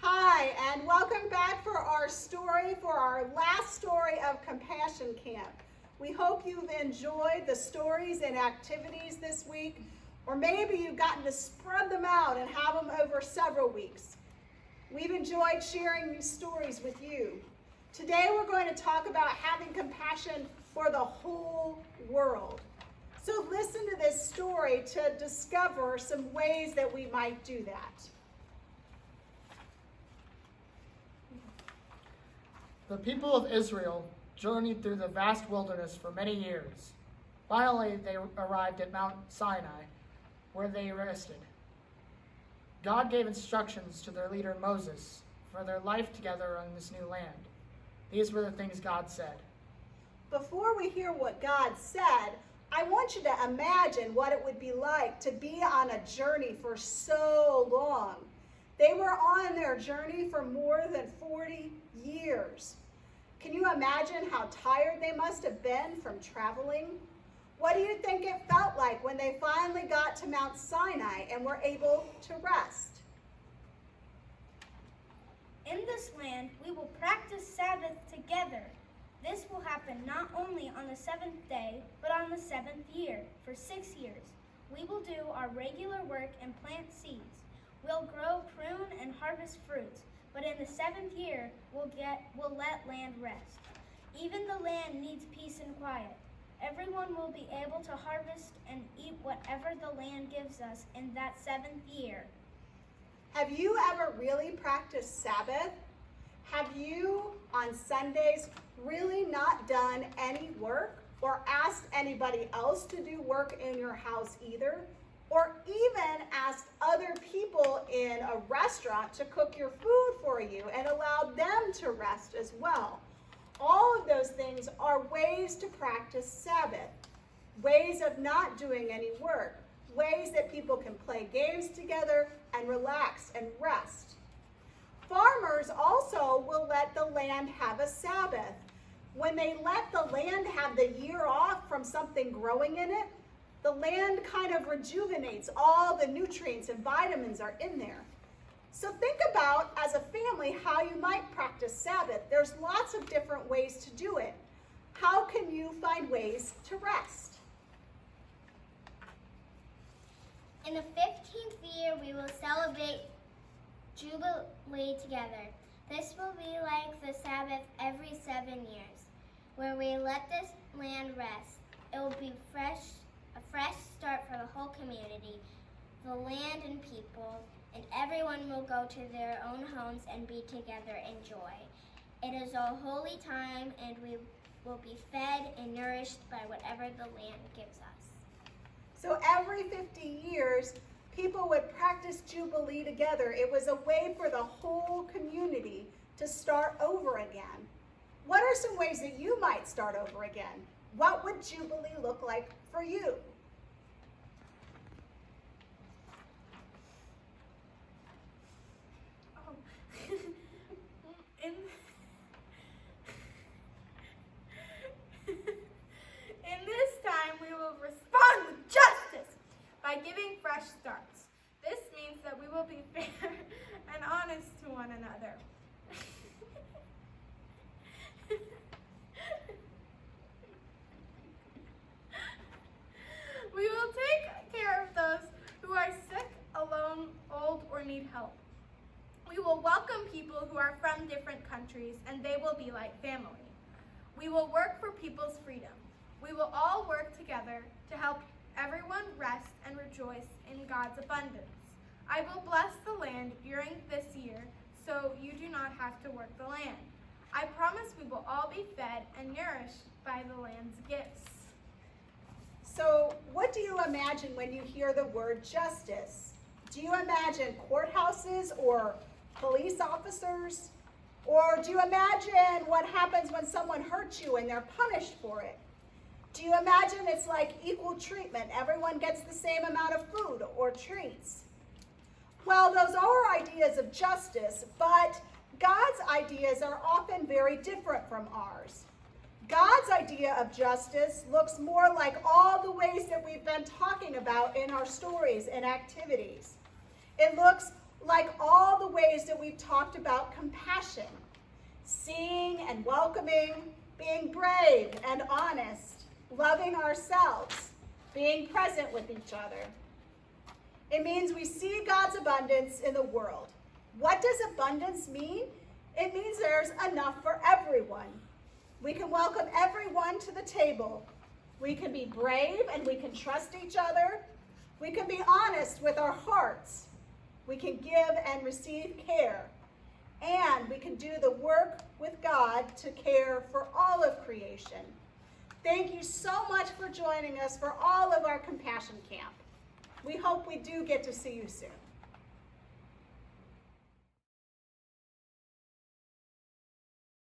Hi, and welcome back for our last story of Compassion Camp. We hope you've enjoyed the stories and activities this week, or maybe you've gotten to spread them out and have them over several weeks. We've enjoyed sharing these stories with you. Today we're going to talk about having compassion for the whole world. So listen to this story to discover some ways that we might do that. The people of Israel journeyed through the vast wilderness for many years. Finally, they arrived at Mount Sinai, where they rested. God gave instructions to their leader Moses for their life together on this new land. These were the things God said. Before we hear what God said, I want you to imagine what it would be like to be on a journey for so long. They were on their journey for more than 40 years. Can you imagine how tired they must have been from traveling? What do you think it felt like when they finally got to Mount Sinai and were able to rest? In this land, we will practice Sabbath together. This will happen not only on the seventh day, but on the seventh year, for 6 years. We will do our regular work and plant seeds. We'll grow, prune, and harvest fruits, but in the seventh year, we'll let land rest. Even the land needs peace and quiet. Everyone will be able to harvest and eat whatever the land gives us in that seventh year. Have you ever really practiced Sabbath? Have you, on Sundays, really not done any work or asked anybody else to do work in your house either? Or even asked other people in a restaurant to cook your food for you and allowed them to rest as well? All of those things are ways to practice Sabbath, ways of not doing any work, ways that people can play games together and relax and rest. Farmers also will let the land have a Sabbath. When they let the land have the year off from something growing in it, the land kind of rejuvenates. All the nutrients and vitamins are in there. So think about, as a family, how you might practice Sabbath. There's lots of different ways to do it. How can you find ways to rest? In the 15th year, we will celebrate Jubilee together. This will be like the Sabbath every 7 years, where we let this land rest. It will be a fresh start for the whole community, the land and people, and everyone will go to their own homes and be together in joy. It is a holy time, and we will be fed and nourished by whatever the land gives us. So every 50 years, people would practice Jubilee together. It was a way for the whole community to start over again. What are some ways that you might start over again? What would Jubilee look like for you? In this time, we will respond with justice by giving fresh starts. This means that we will be fair and honest to one another. We will take care of those who are sick, alone, old, or need help. We will welcome people who are from different countries, and they will be like family. We will work for people's freedom. We will all work together to help everyone rest and rejoice in God's abundance. I will bless the land during this year, so you do not have to work the land. I promise we will all be fed and nourished by the land's gifts. So what do you imagine when you hear the word justice? Do you imagine courthouses or police officers? Or do you imagine what happens when someone hurts you and they're punished for it? Do you imagine it's like equal treatment? Everyone gets the same amount of food or treats. Well, those are ideas of justice, but God's ideas are often very different from ours. God's idea of justice looks more like all the ways that we've been talking about in our stories and activities. It looks like all the ways that we've talked about compassion, seeing and welcoming, being brave and honest, loving ourselves, being present with each other. It means we see God's abundance in the world. What does abundance mean? It means there's enough for everyone. We can welcome everyone to the table. We can be brave and we can trust each other. We can be honest with our hearts. We can give and receive care. And we can do the work with God to care for all of creation. Thank you so much for joining us for all of our Compassion Camp. We hope we do get to see you soon.